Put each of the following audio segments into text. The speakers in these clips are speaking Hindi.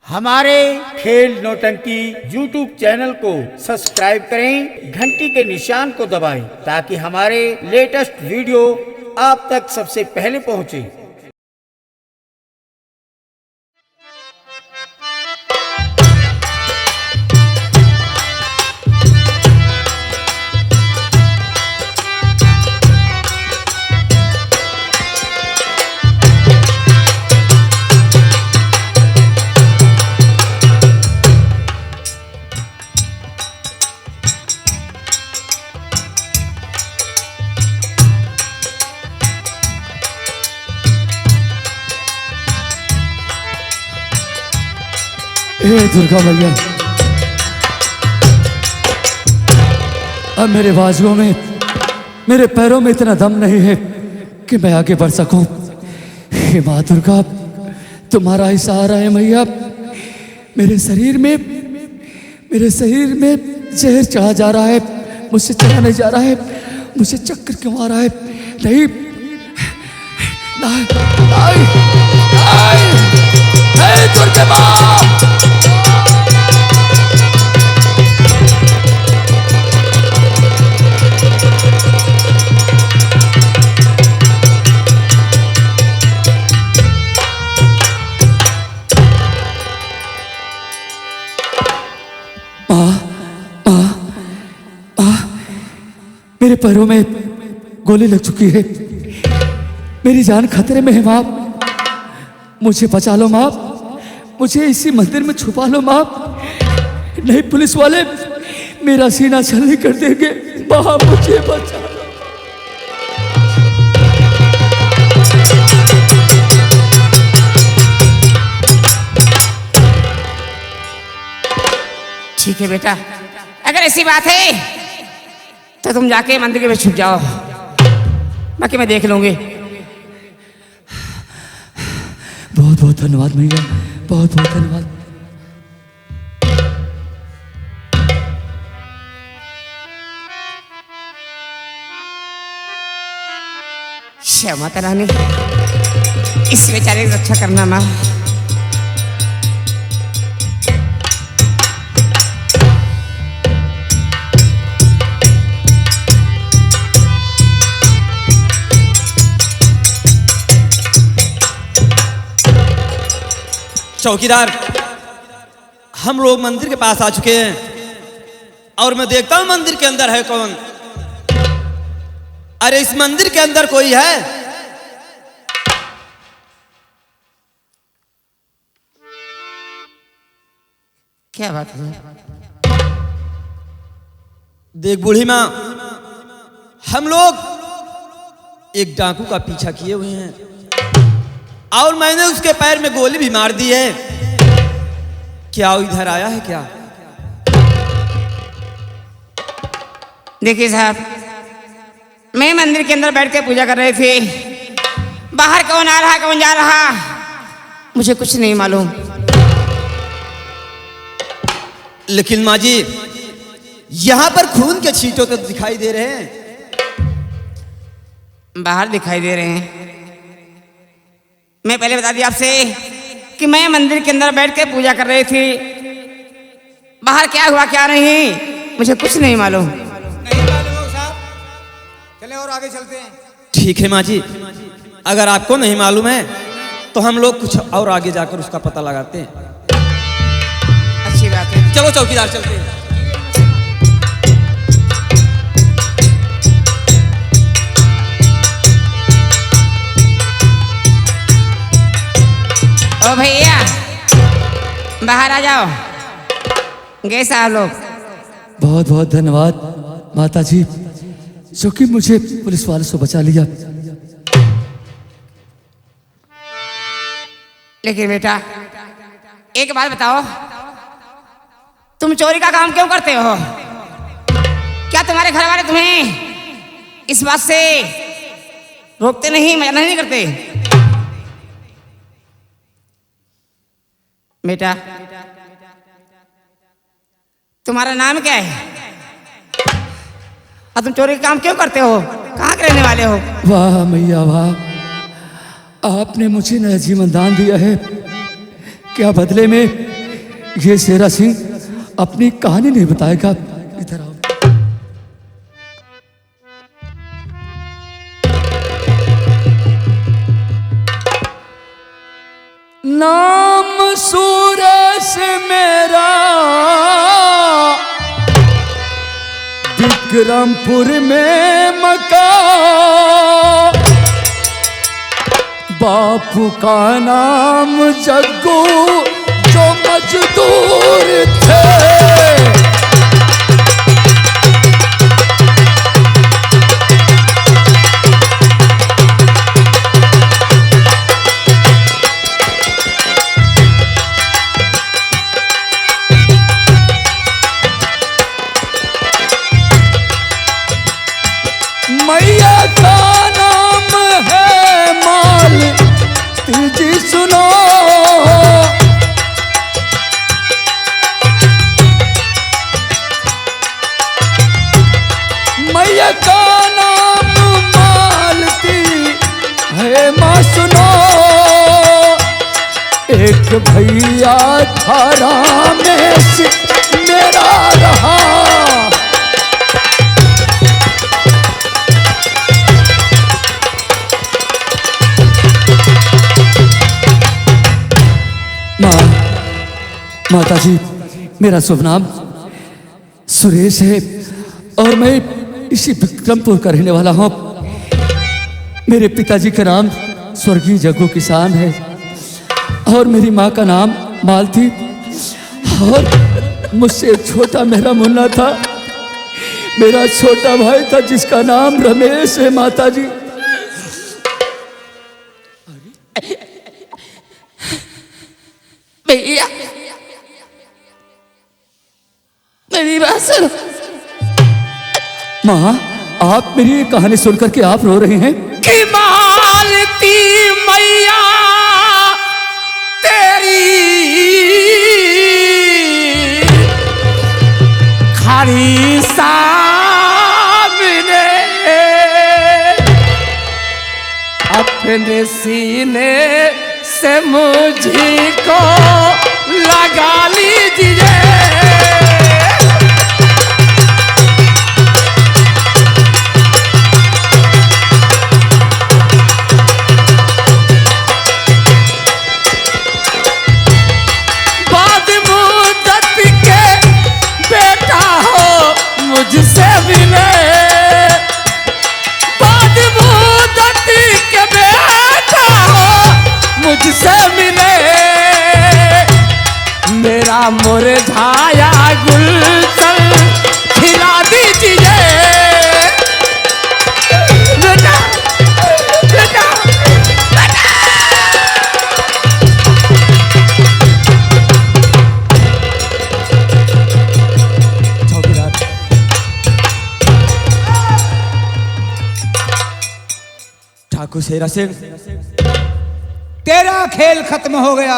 हमारे खेल नौटंकी YouTube चैनल को सब्सक्राइब करें, घंटी के निशान को दबाएं ताकि हमारे लेटेस्ट वीडियो आप तक सबसे पहले पहुंचे। दुर्गा भैया, अब मेरे बाजुओं में, मेरे पैरों में इतना दम नहीं है कि मैं आगे बढ़ सकूं। हे माँ दुर्गा, तुम्हारा ही सहारा है मैया। मेरे शरीर में जहर चढ़ा जा रहा है, मुझसे चढ़ा नहीं जा रहा है। मुझे चक्कर क्यों आ रहा है? नहीं नहीं नहीं, हे दुर्गा माँ, मेरे पैरों में गोली लग चुकी है, मेरी जान खतरे में है माँ। मुझे बचा लो माँ, मुझे इसी मंदिर में छुपा लो माँ। नहीं, पुलिस वाले मेरा सीना छलनी कर देंगे माँ, मुझे बचा लो। ठीक है बेटा, अगर ऐसी बात है तो तुम जाके मंदिर में छुप जाओ, बाकी मैं देख लूंगी। बहुत बहुत धन्यवाद भैया, बहुत बहुत धन्यवाद। श्यामा माता रानी, इस बेचारे की रक्षा करना माँ। चौकीदार, हम लोग मंदिर के पास आ चुके हैं और मैं देखता हूं मंदिर के अंदर है कौन। अरे इस मंदिर के अंदर कोई है? क्या बात है? देख बूढ़ी माँ, हम लोग एक डाकू का पीछा किए हुए हैं और मैंने उसके पैर में गोली भी मार दी है। क्या वो इधर आया है क्या? देखिए साहब, मैं मंदिर के अंदर बैठ के पूजा कर रही थी। बाहर कौन आ रहा कौन जा रहा मुझे कुछ नहीं मालूम। लेकिन माँ जी, यहां पर खून के छींटे तो दिखाई दे रहे हैं। बाहर दिखाई दे रहे हैं। मैं पहले बता दिया आपसे कि मैं मंदिर के अंदर बैठ के पूजा कर रही थी। बाहर क्या हुआ क्या नहीं मुझे कुछ नहीं मालूम। नहीं मालूम साहब, चले और आगे चलते हैं। ठीक है माँ जी, अगर आपको नहीं मालूम है तो हम लोग कुछ और आगे जाकर उसका पता लगाते हैं। अच्छी बात है, चलो चौकीदार, चलते हैं। ओ भैया बाहर आ जाओ। गए साहब लोग। बहुत बहुत धन्यवाद माता जी, जो कि मुझे पुलिस वालों से बचा लिया। लेकिन बेटा एक बात बताओ, तुम चोरी का काम क्यों करते हो? क्या तुम्हारे घर वाले तुम्हें इस बात से रोकते नहीं, मना नहीं करते? बेटा तुम्हारा नाम क्या है और तुम चोरी का काम क्यों करते हो? कहाँ के रहने वाले हो? वाह मैया वाह, आपने मुझे नया जीवन दान दिया है। क्या बदले में ये शेरा सिंह अपनी कहानी नहीं बताएगा। इधर आओ। नाम सूरज मेरा विक्रमपुर में मकान, बापू का नाम जग्गू जो मजदूर थे। मैया का नाम है माल जी सुनो, मैया का नाम मालती है माँ सुनो। एक भैया था रामेश मेरा रहा, माता जी मेरा शुभ नाम सुरेश है और मैं इसी विक्रमपुर का रहने वाला हूँ। मेरे पिताजी का नाम स्वर्गीय जग्गू किसान है और मेरी माँ का नाम मालती, और मुझसे छोटा मेरा मुन्ना था, मेरा छोटा भाई था जिसका नाम रमेश है। माता जी भैया मेरी बात सुनो। माँ आप मेरी कहानी सुनकर के आप रो रहे हैं कि मालती मैया तेरी खड़ी सामने अपने सीने से मुझको लगा लीजिए। मुझसे मिले बाद मुद्दत के बेटा हो, मुझसे मिले मेरा मुरझाया गुलशन खिला दीजिए। बेटा बेटा ठाकुर शेरा सिंह, तेरा खेल खत्म हो गया।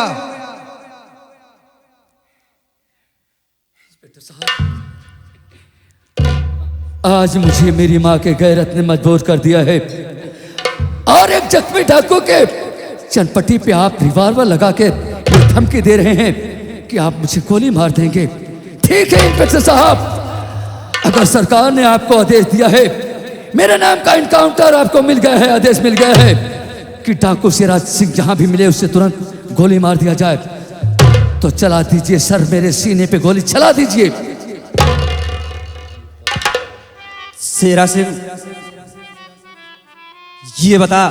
आज मुझे मेरी माँ के गैरत ने मजबूर कर दिया है और एक जख्मी डाकू के चनपट्टी पे आप रिवॉल्वर लगा के धमकी दे रहे हैं कि आप मुझे गोली मार देंगे। ठीक है इंस्पेक्टर साहब, अगर सरकार ने आपको आदेश दिया है, मेरे नाम का इनकाउंटर आपको मिल गया है, आदेश मिल गया है कि डाकू शेरा सिंह जहां भी मिले उससे तुरंत गोली मार दिया जाए, तो चला दीजिए सर, मेरे सीने पे गोली चला दीजिए। शेरा सिंह ये बता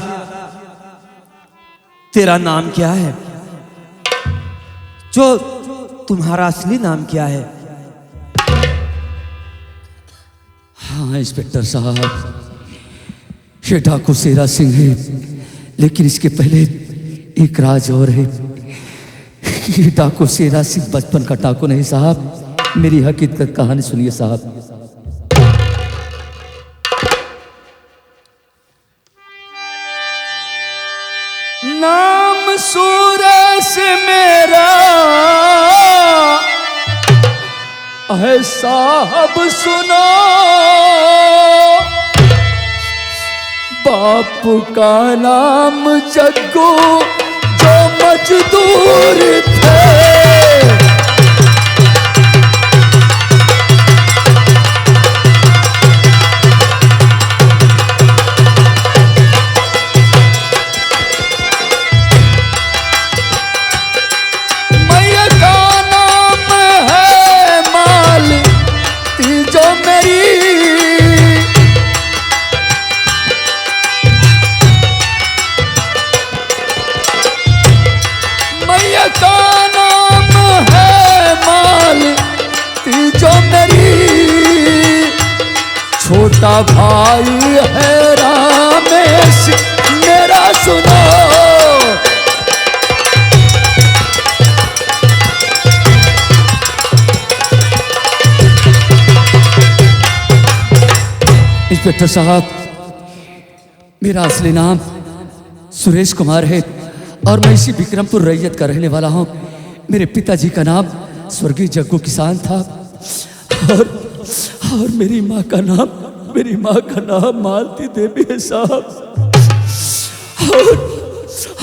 तेरा नाम क्या है, जो तुम्हारा असली नाम क्या है? हाँ इंस्पेक्टर साहब, ये डाकू शेरा सिंह है, लेकिन इसके पहले एक राज और है। ये डाकू शेरा सिंह बचपन का डाकू नहीं साहब, मेरी हकीकत कहानी सुनिए साहब। नाम सूरज मेरा है साहब सुनो, बापू का नाम जग्गू जो मजदूर थे। भाई है रामेश मेरा सुनो। इंस्पेक्टर साहब, मेरा असली नाम सुरेश कुमार है और मैं इसी विक्रमपुर रैयत का रहने वाला हूँ। मेरे पिताजी का नाम स्वर्गीय जग्गू किसान था और मेरी माँ का नाम मालती देवी है साहब।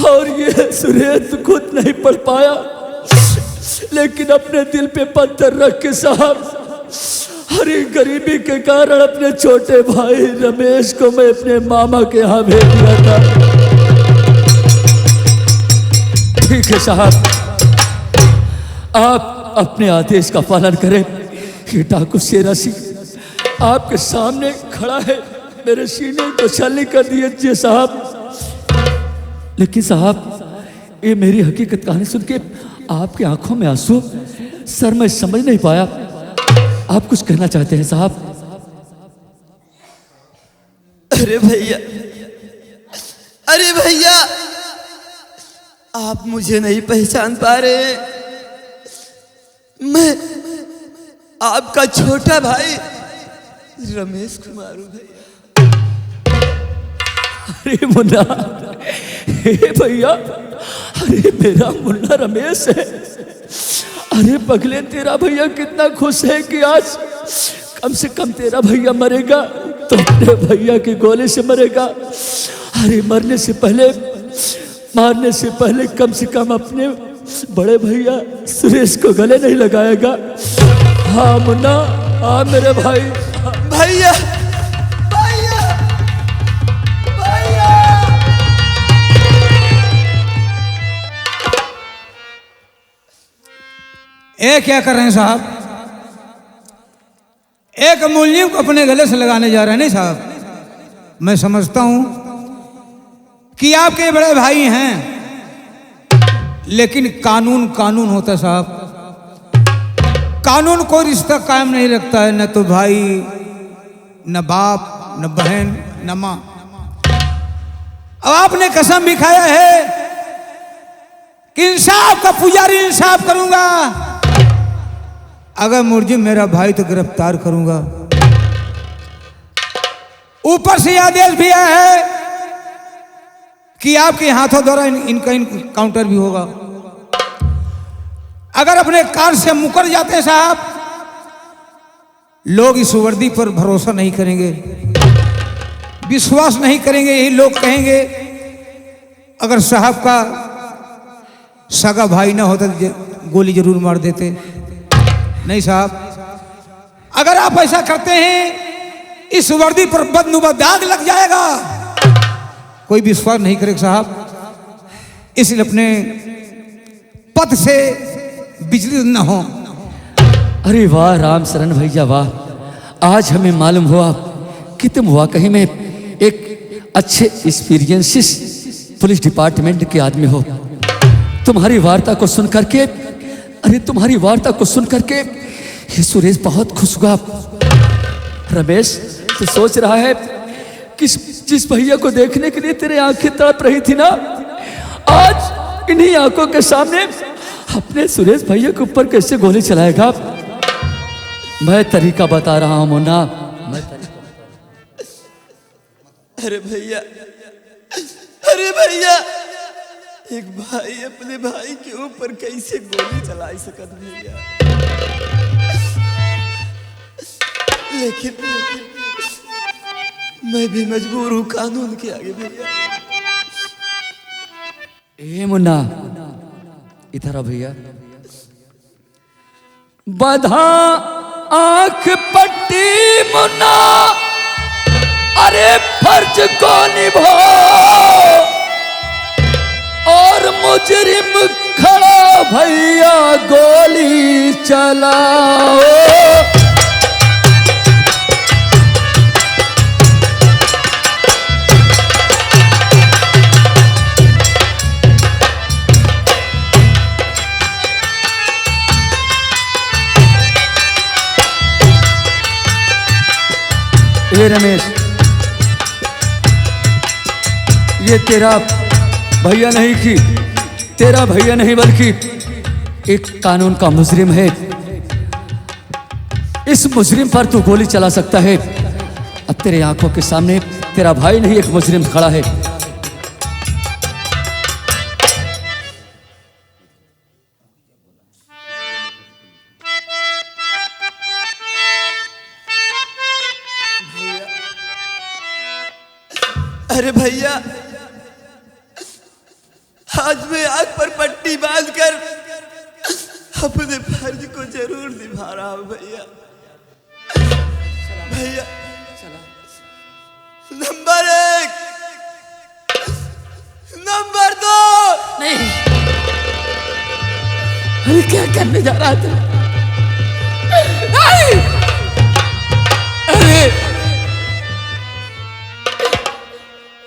और ये सुरेश खुद नहीं पढ़ पाया, लेकिन अपने दिल पे पत्थर रख के साहब, हरी गरीबी के कारण अपने छोटे भाई रमेश को मैं अपने मामा के यहाँ भेज दिया था। ठीक है साहब, आप अपने आदेश का पालन करें। ये डाकू शेरा सिंह आपके सामने खड़ा है, मेरे सीने को छलनी कर दिए साहब। लेकिन साहब, ये मेरी हकीकत कहानी सुन के आपकी आंखों में आंसू, सर मैं समझ नहीं पाया। आप कुछ कहना चाहते हैं साहब? अरे भैया, आप मुझे नहीं पहचान पा रहे। मैं आपका छोटा भाई रमेश कुमार हूं भैया। अरे मुन्ना, हे भैया, अरे मेरा मुन्ना रमेश है। अरे पगले, तेरा भैया कितना खुश है कि आज कम से कम तेरा भैया मरेगा तो अपने भैया की गोली से मरेगा। अरे मरने से पहले कम से कम अपने बड़े भैया सुरेश को गले नहीं लगाएगा। हाँ मुन्ना, हाँ मेरे भाई। भैया ये क्या कर रहे हैं साहब? एक मुलजिम को अपने गले से लगाने जा रहे हैं। नहीं साहब, मैं समझता हूं कि आपके बड़े भाई हैं, लेकिन कानून होता है साहब। कानून कोई रिश्ता कायम नहीं रखता है, न तो भाई, न बाप, न बहन, न मां। अब आपने कसम भी खाया है कि इंसाफ का पुजारी इंसाफ करूंगा, अगर मुलजिम मेरा भाई तो गिरफ्तार करूंगा। ऊपर से आदेश भी आया है कि आपके हाथों द्वारा इनका काउंटर भी होगा। अगर अपने कार्य से मुकर जाते हैं साहब, लोग इस वर्दी पर भरोसा नहीं करेंगे, विश्वास नहीं करेंगे। यही लोग कहेंगे अगर साहब का सगा भाई ना होता तो गोली जरूर मार देते। नहीं साहब, अगर आप ऐसा करते हैं इस वर्दी पर बदनुमा दाग लग जाएगा, कोई विश्वास नहीं करेगा साहब। इसलिए अपने पद से विचलित न हो। अरे वाह राम शरण भैया वाह, आज हमें मालूम हुआ कि तुम वाकई में एक अच्छे एक्सपीरियंसिस पुलिस डिपार्टमेंट के आदमी हो। तुम्हारी वार्ता को सुनकर के, तुम्हारी वार्ता को सुनकर के ये सुरेश बहुत खुश हुआ। रमेश, तो सोच रहा है कि जिस भैया को देखने के लिए तेरे आंखें तड़प रही थी ना, आज इन्हीं आंखों के सामने अपने सुरेश भैया के ऊपर कैसे गोली चलाएगा। मैं तरीका बता रहा हूं मुन्ना, मैं अरे भैया, एक भाई अपने भाई के ऊपर कैसे गोली चला सकत भैया। लेकिन मैं भी मजबूर हूं कानून के आगे भैया। ए मुन्ना, इधर आ भैया। बधा आंख पट्टी मुन्ना, अरे फर्ज को निभा, और मुजरिम खड़ा भैया गोली चलाओ। ये रमेश, ये तेरा भैया नहीं कि तेरा भैया नहीं बल्कि एक कानून का मुजरिम है। इस मुजरिम पर तू गोली चला सकता है। अब तेरे आंखों के सामने तेरा भाई नहीं एक मुजरिम खड़ा है। अरे भैया, आज मैं आग पर पट्टी बांधकर अपने फर्ज को जरूर निभा रहा हूं भैया। भैया, नंबर 1, नंबर 2। नहीं, अरे क्या करने जा रहा था? नहीं! अरे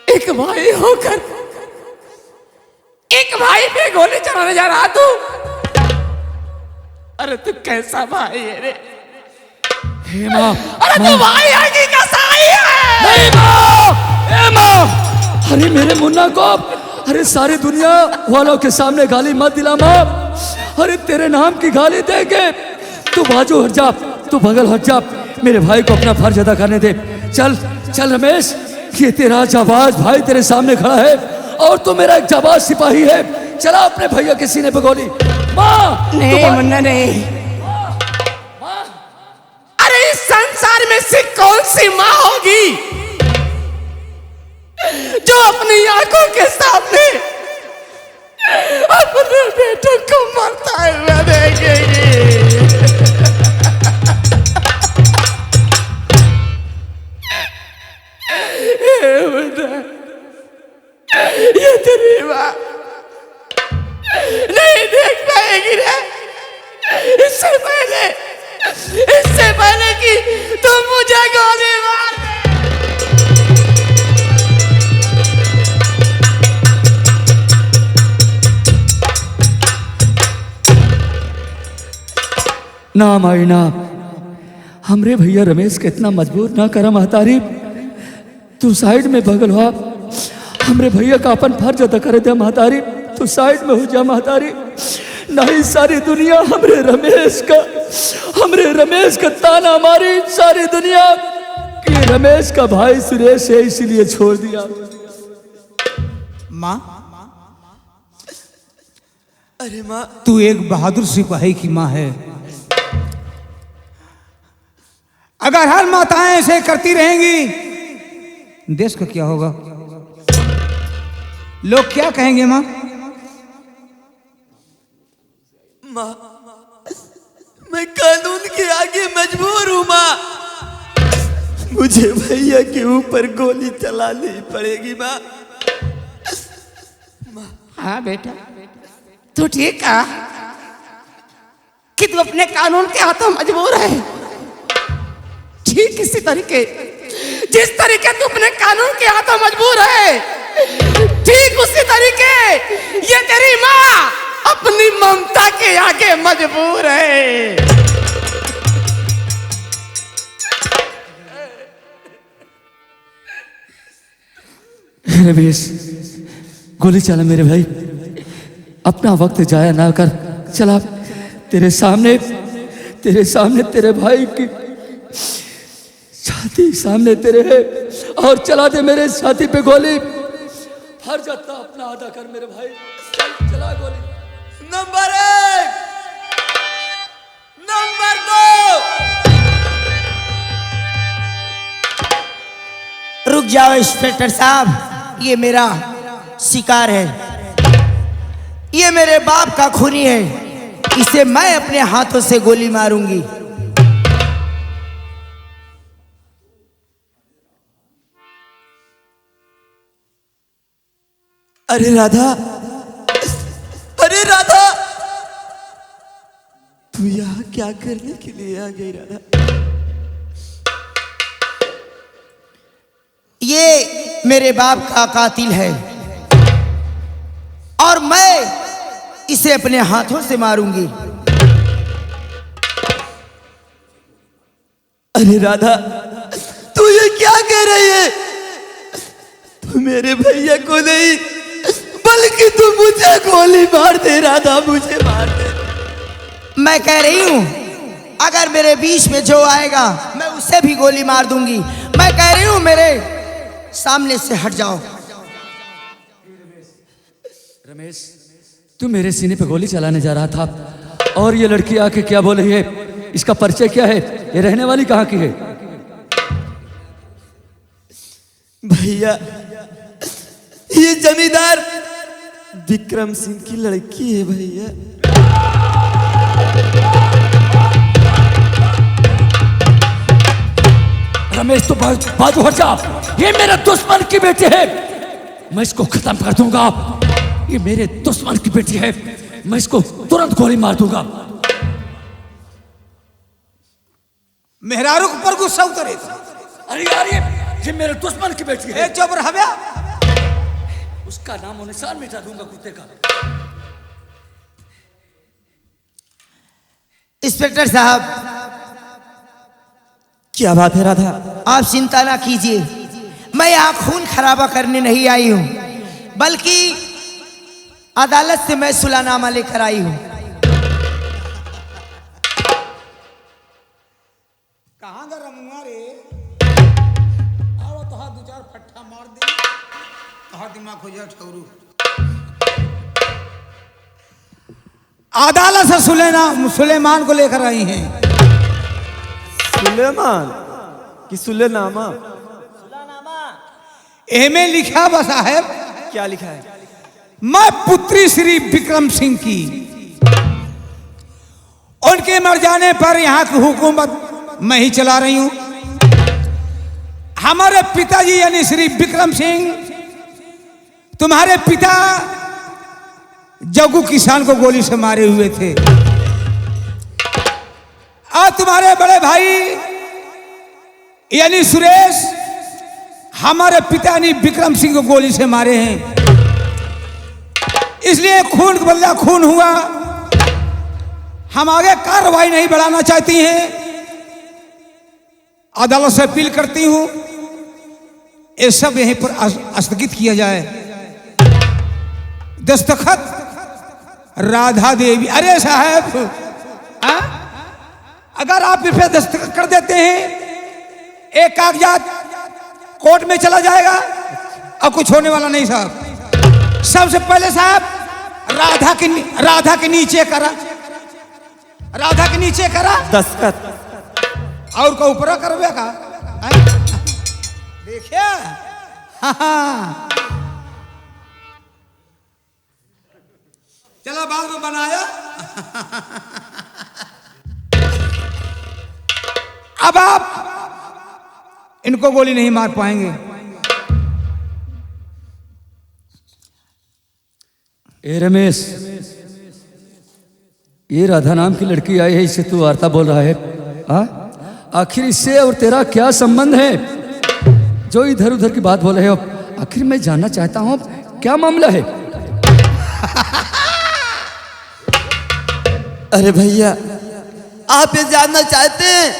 एक भाई होकर एक भाई पे गोली चलाने जा रहा तू? अरे तू कैसा भाई है रे? हे माँ, अरे तू भाई है कि कसाई है? नहीं माँ, हे माँ, अरे मेरे मुन्ना को अरे सारी दुनिया वालों के सामने गाली मत दिला माँ। अरे तेरे नाम की गाली देके तू बाजू हट जा, तू बगल हट जा, मेरे भाई को अपना फर्ज अदा करने दे। चल चल रमेश, ये तेरा जाबाज भाई तेरे सामने खड़ा है और तू मेरा एक जाबाज सिपाही है। चला अपने भैया के सीने पे गोली। माँ नहीं मुन्ना नहीं। अरे इस संसार में से कौन सी माँ होगी जो अपनी आंखों के सामने अपने बेटों को मरता हुआ देखेगी? ये तेरी माँ नहीं देख पाएगी रे। इससे पहले कि तुम मुझे गोली मार दे। ना माई ना, हमरे भैया रमेश के इतना मजबूर ना करा महतारी। तू साइड में बगल हुआ, हमरे भैया का अपन फर्ज अदा करे दे महतारी। तू साइड में हो जा महतारी, नहीं सारी दुनिया हमरे रमेश का ताना मारी सारी दुनिया कि रमेश का भाई सुरेश है इसीलिए छोड़ दिया। माँ, अरे माँ, तू एक बहादुर सिपाही की माँ है। अगर हर माताएं ऐसे करती रहेंगी, देश का क्या होगा? लोग क्या कहेंगे माँ? माँ, मैं कानून के आगे मजबूर हूँ माँ। मुझे भैया के ऊपर गोली चलानी पड़ेगी माँ। हाँ बेटा, तू ठीक है कि तू अपने कानून के हाथों मजबूर है। ठीक इसी तरीके जिस तरीके तू अपने कानून के हाथों मजबूर है, ठीक उसी तरीके ये तेरी माँ अपनी ममता के आगे मजबूर है। रमेश, गोली चला मेरे भाई, अपना वक्त जाया ना कर। चला तेरे सामने तेरे भाई की छाती सामने तेरे है और चला दे मेरे छाती पे गोली। हर जाता अपना अदा कर मेरे भाई। चला गोली। Number 1, number 2। रुक जाओ इंस्पेक्टर साहब, ये मेरा शिकार है, ये मेरे बाप का खूनी है, इसे मैं अपने हाथों से गोली मारूंगी। अरे राधा, अरे राधा, तू यहाँ क्या करने के लिए आ गई राधा? ये मेरे बाप का कातिल है और मैं इसे अपने हाथों से मारूंगी। अरे राधा, तू ये क्या कह रही है? तू मेरे भैया को नहीं बल्कि तू मुझे गोली मार दे, राधा मुझे मार दे। मैं कह रही हूँ अगर मेरे बीच में जो आएगा मैं उसे भी गोली मार दूंगी। मैं कह रही हूँ मेरे सामने से हट जाओ। रमेश, तू मेरे सीने पे गोली चलाने जा रहा था और ये लड़की आके क्या बोल रही है? इसका परिचय क्या है? ये रहने वाली कहाँ की है? भैया, ये जमींदार विक्रम सिंह की लड़की है भैया। रमेश, तो बाजू हट जा। ये मेरे दुश्मन की बेटी है, मैं इसको खत्म कर दूंगा। ये मेरे दुश्मन की बेटी है, मैं इसको तुरंत गोली मार दूंगा। मेहरारू पर गुस्सा उतरे। अरे यार, ये मेरे दुश्मन की बेटी है। चुप रह बे। उसका नाम और निशान मिटा दूंगा कुत्ते का। इंस्पेक्टर साहब, क्या बात है राधा? आप चिंता ना कीजिए, मैं यहाँ खून खराबा करने नहीं आई हूँ, बल्कि अदालत से मैं सुलहनामा लेकर आई हूँ। कहाँ गा रमुआ रे? आओ तो हाथ 2-4 फट्टा मार दे, तो दिमाग हो जाए ठौरू। अदालत से सुलेमान को लेकर आई हैं। सुलेमान कि सुलेनामा? एमे लिखा बा साहब। क्या लिखा है? मैं पुत्री श्री विक्रम सिंह की, उनके मर जाने पर यहाँ की हुकूमत मैं ही चला रही हूं। हमारे पिताजी यानी श्री विक्रम सिंह तुम्हारे पिता जग्गू किसान को गोली से मारे हुए थे, और तुम्हारे बड़े भाई यानी सुरेश हमारे पिता यानी विक्रम सिंह को गोली से मारे हैं। इसलिए खून का बदला खून हुआ। हम आगे कार्रवाई नहीं बढ़ाना चाहती हैं। अदालत से अपील करती हूं ये सब यहीं पर स्थगित किया जाए। दस्तखत राधा देवी। अरे साहब, अगर आप इस पे दस्तखत कर देते हैं एक कागजात कोर्ट में चला जाएगा और कुछ होने वाला नहीं साहब। सबसे पहले साहब राधा के नीचे करा, राधा के नीचे करा दस्तखत और का ऊपर करवे का। देखिए, हाँ चला बाद में बनाया। अब आप इनको गोली नहीं मार पाएंगे। ए रमेश, ये राधा नाम की लड़की आई है, इससे तू वार्ता बोल रहा है? आखिर इससे और तेरा क्या संबंध है जो इधर उधर की बात बोल रहे हो? आखिर मैं जानना चाहता हूं क्या मामला है। अरे भैया, आप ये जानना चाहते हैं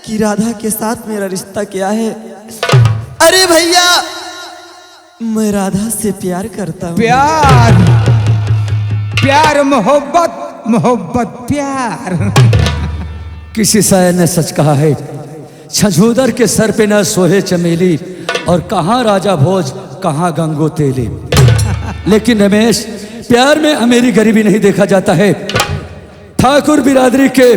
कि राधा के साथ मेरा रिश्ता क्या है? अरे भैया, मैं राधा से प्यार करता हूँ। प्यार प्यार मोहब्बत मोहब्बत प्यार। किसी शायर ने सच कहा है, छछूदर के सर पे न सोहे चमेली, और कहाँ राजा भोज कहाँ गंगो तेली। लेकिन रमेश, प्यार में अमीरी गरीबी नहीं देखा जाता है। ठाकुर बिरादरी के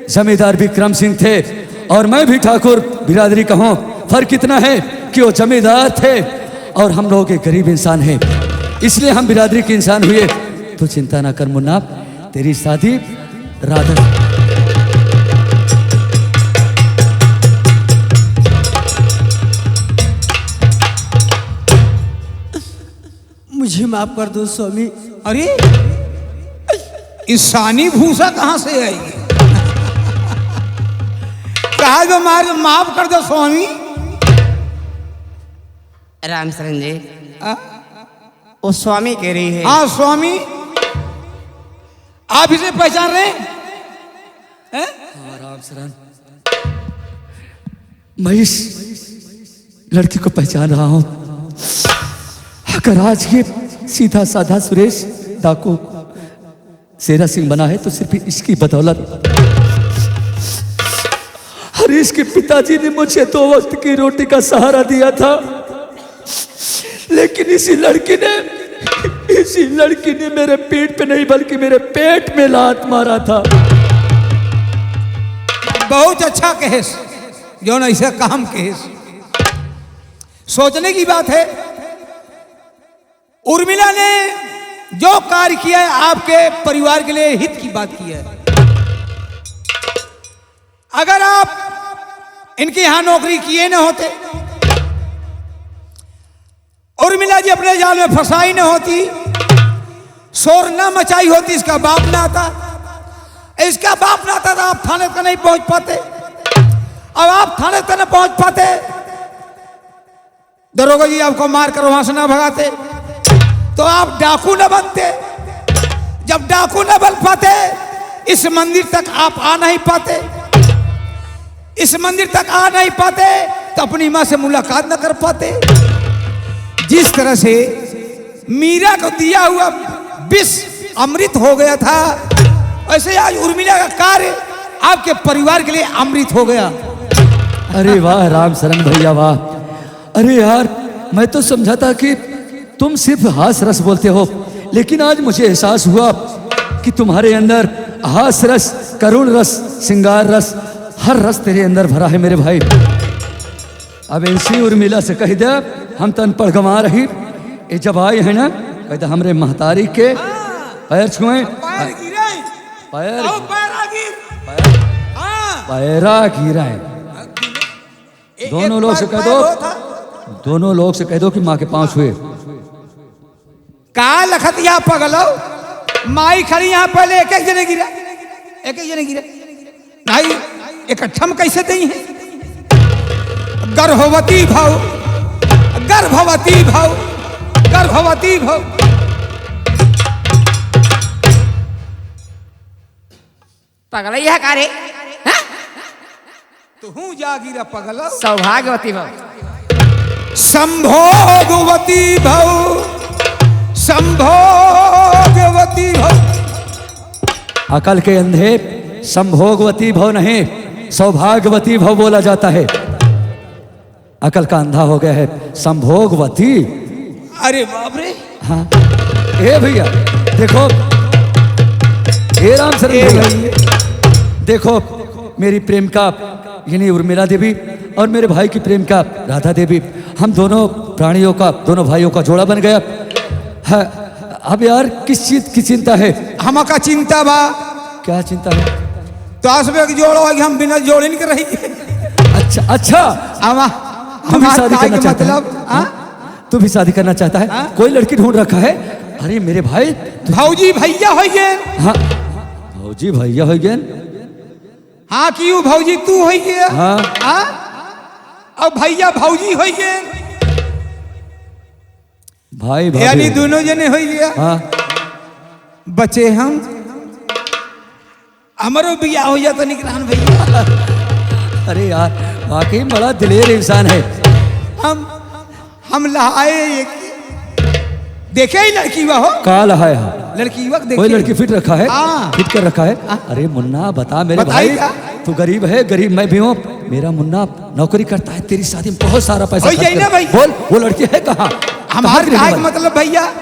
जमींदार विक्रम सिंह थे और मैं भी ठाकुर बिरादरी का हूं। फर्क इतना है कि वो जमींदार थे और हम लोग एक गरीब इंसान हैं, इसलिए हम बिरादरी के इंसान हुए। तो चिंता ना कर मुन्ना, तेरी शादी राधा। मुझे माफ कर दो स्वामी। अरे ईशानी भूसा कहां से आएगी? कहा जो माफ कर दो स्वामी। राम शरण जी, वो स्वामी कह रही है। हाँ स्वामी, आप इसे पहचान रहे हैं? राम शरण, मैं इस लड़की को पहचान रहा हूं। अगर आज ये सीधा साधा सुरेश डाकू शेरा सिंह बना है तो सिर्फ इसकी बदौलत। और इसके पिताजी ने मुझे 2 वक्त की रोटी का सहारा दिया था, लेकिन इसी लड़की ने मेरे पीठ पे नहीं बल्कि मेरे पेट में लात मारा था। बहुत अच्छा कहेस, जो न ऐसा काम कहेस। सोचने की बात है, उर्मिला ने जो कार्य किया है आपके परिवार के लिए हित की बात की है। अगर आप इनके यहां नौकरी किए न होते, उर्मिला जी अपने जाल में फंसाई न होती, शोर न मचाई होती, इसका बाप ना आता, इसका बाप ना आता तो आप थाने तक नहीं पहुंच पाते। अब आप थाने तक न पहुंच पाते, दरोगा जी आपको मारकर वहां से ना भगाते, तो आप डाकू न बनते। जब डाकू न बन पाते, इस मंदिर तक आप आ नहीं पाते। इस मंदिर तक आ नहीं पाते तो अपनी मां से मुलाकात न कर पाते। जिस तरह से मीरा को दिया हुआ विष अमृत हो गया था, ऐसे आज उर्मिला का कार्य आपके परिवार के लिए अमृत हो गया। अरे वाह राम शरण भैया वाह। अरे यार, मैं तो समझा था कि तुम सिर्फ हास रस बोलते हो, लेकिन आज मुझे एहसास हुआ कि तुम्हारे अंदर हास रस, करुण रस, श्रृंगार रस, हर रस तेरे अंदर भरा है मेरे भाई। अब ऐसी उर्मिला से कह दे हम तन पढ़ गंवा रही, ये जब आए हैं ना कह दे हमरे महतारी के पैर छुए, पैरा गिरा है। दोनों लोग से कह दो, दोनों लोग से कह दो कि माँ के पांव छुए। का लखत यहाँ पगलो, माई खड़ी यहाँ पहले एक एक जने गिरा, एक एक जने गिरा भाई, इकट्ठा में कैसे दी है? गर्भवती भाव, गर्भवती भाव, गर्भवती भाव। पगला यह कार्य तू जा गिरा पगलो। सौभाग्यवती भव, संभोगवती भव, संभोगवती भव। अकल के अंधे संभोगवती भव नहीं, सौभाग्यवती भव बोला जाता है। अकल का अंधा हो गया है संभोगवती। अरे बाप रे। हाँ ए भैया देखो, हे राम शरण भैया देखो, मेरी प्रेम का यानी उर्मिला देवी और मेरे भाई की प्रेम का राधा देवी, हम दोनों प्राणियों का, दोनों भाइयों का जोड़ा बन गया है। अब यार किस चीज की चिंता है? हम का चिंता बा। क्या चिंता है? तो आसबे की जोड़ो है कि हम बिना जोड़े नहीं कर रही। अच्छा अच्छा, तू भी शादी करना चाहता है? हाँ? तू भी शादी करना चाहता है? हाँ? कोई लड़की ढूंढ रखा है? अरे मेरे भाई, भौजी भैया हो गए। हाँ भौजी भैया हो गए। हाँ क्यों भौजी तू हो गया? हाँ हाँ अब भैया भौजी हो गए, भाई यानी भाभी। दोनों जने हो गया। हाँ बचे हम, हमारो बिया हो जाता निकरान भैया। अरे यार वाकई बड़ा दिलेर इंसान है। हम लहाए एक देखे ही लड़की वह हो, काल है लड़की वक्त देखे। कोई लड़की फिट रखा है? हाँ। फिट कर रखा है। अरे मुन्ना बता मेरे भाई, बताइएगा। तू गरीब है, गरीब मैं भी हूँ। मेरा मुन्ना नौकरी करता है, तेरी शादी में बहुत सारा पैसा हो खर्च जाए ना कर- भाई। बोल वो लड़की है कहाँ? हमारे कहाँ भाई की रहने मतलब भैया,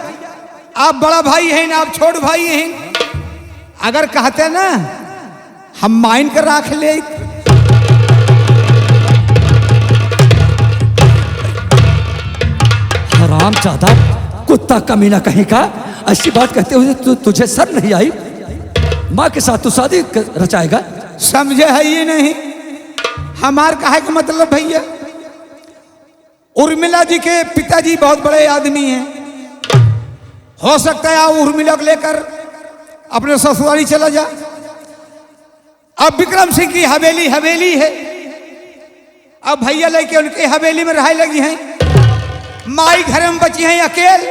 आप बड़ा भाई हैं ना, आप छोट भाई हैं। अगर कहते ना हम माइन कर रख ले, हराम चाहता कुत्ता कमीना कहीं का, ऐसी बात कहते हुए तुझे सर नहीं आई? माँ के साथ तू शादी रचाएगा? समझे है ये नहीं? हमार कहे का मतलब भैया, उर्मिला जी के पिताजी बहुत बड़े आदमी हैं। हो सकता है आप उर्मिला को लेकर अपने ससुराली चला जा। अब विक्रम सिंह की हवेली है, अब भैया लेके उनके हवेली में रह लगी हैं। माई घर में बची हैं अकेल,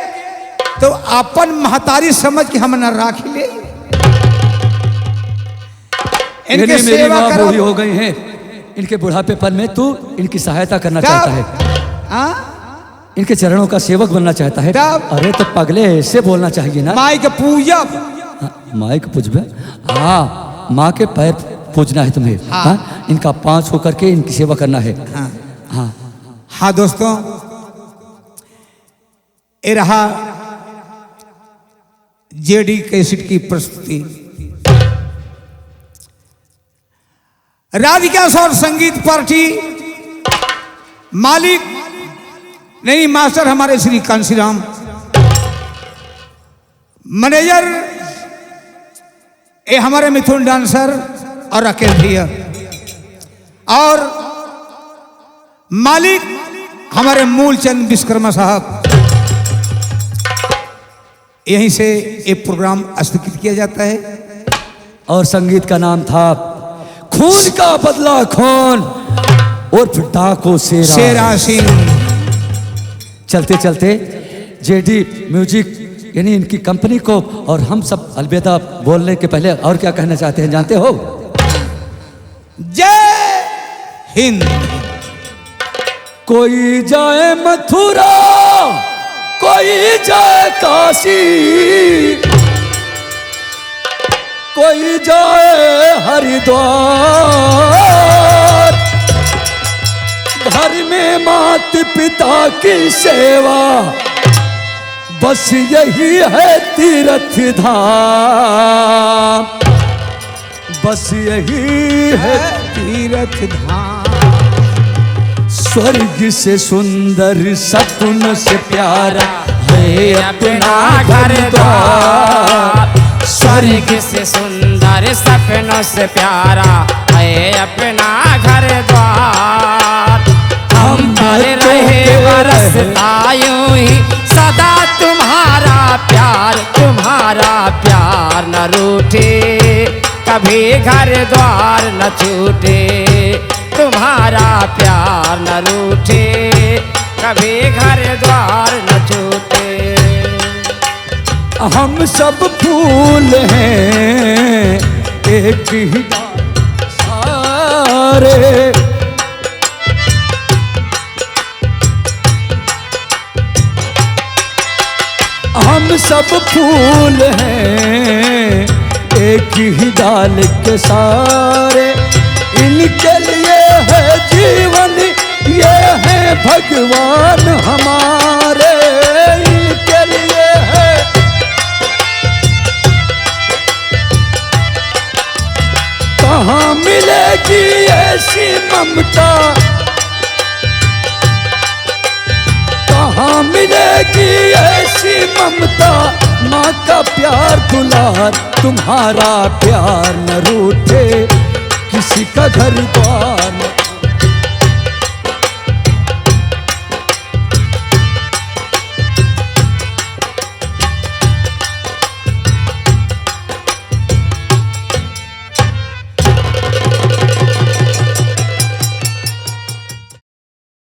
तो अपन महतारी समझ के हम न राख ले, इनके मेरी सेवा माँ करो। बूढ़ी हो गई हैं, इनके बुढ़ापेपन में तू इनकी सहायता करना तब? चाहता है, हाँ इनके चरणों का सेवक बनना चाहता है। तब? अरे तो पगले ऐसे बोलना चाहिए ना। माई के पूजा। हाँ, माँ के पूजबे, हाँ माँ के पैर पूजना है तुम्हें। हाँ। हाँ, इनका पाँव छू करके इनकी सेवा करना है। हाँ हाँ हाँ दोस्तों, ये रहा जेडी कैसेट की प्रस्तुति। राधिका सौर संगीत पार्टी मालिक नहीं, मास्टर हमारे श्री कांसीराम, मैनेजर ये हमारे मिथुन डांसर और राकेश भैया, और मालिक हमारे मूलचंद विश्वकर्मा साहब। यहीं से एक प्रोग्राम स्थगित किया जाता है। और संगीत का नाम था खून का बदला खून और फिर डाको शेरा सिंह। चलते चलते जेडी म्यूजिक यानी इनकी कंपनी को और हम सब अलविदा बोलने के पहले और क्या कहना चाहते हैं जानते हो? जय हिंद। कोई जाए मथुरा, कोई जाए काशी, कोई जाए हरिद्वार, घर में मात पिता की सेवा, बस यही है तीर्थ धाम, बस यही है तीर्थ धाम। स्वर्ग से सुंदर सपन से प्यारा है अपना घर द्वार। स्वर्ग से सुंदर सपनों से प्यारा है अपना घर द्वार। हम पर रहे बरसता यूं ही सदा तुम्हारा प्यार न रूठे, कभी घर द्वार न छूटे। तुम्हारा प्यार न रूठे, कभी घर द्वार न छूटे। हम सब फूल हैं एक ही सारे, हम सब फूल हैं एक ही डाल के सारे। इनके लिए है जीवन, ये है भगवान हमारे, इनके लिए है। कहाँ मिलेगी ऐसी ममता, कहाँ मिलेगी ऐसी ममता, माँ का प्यार दुलार। तुम्हारा प्यार न रूठे, किसी का घर द्वार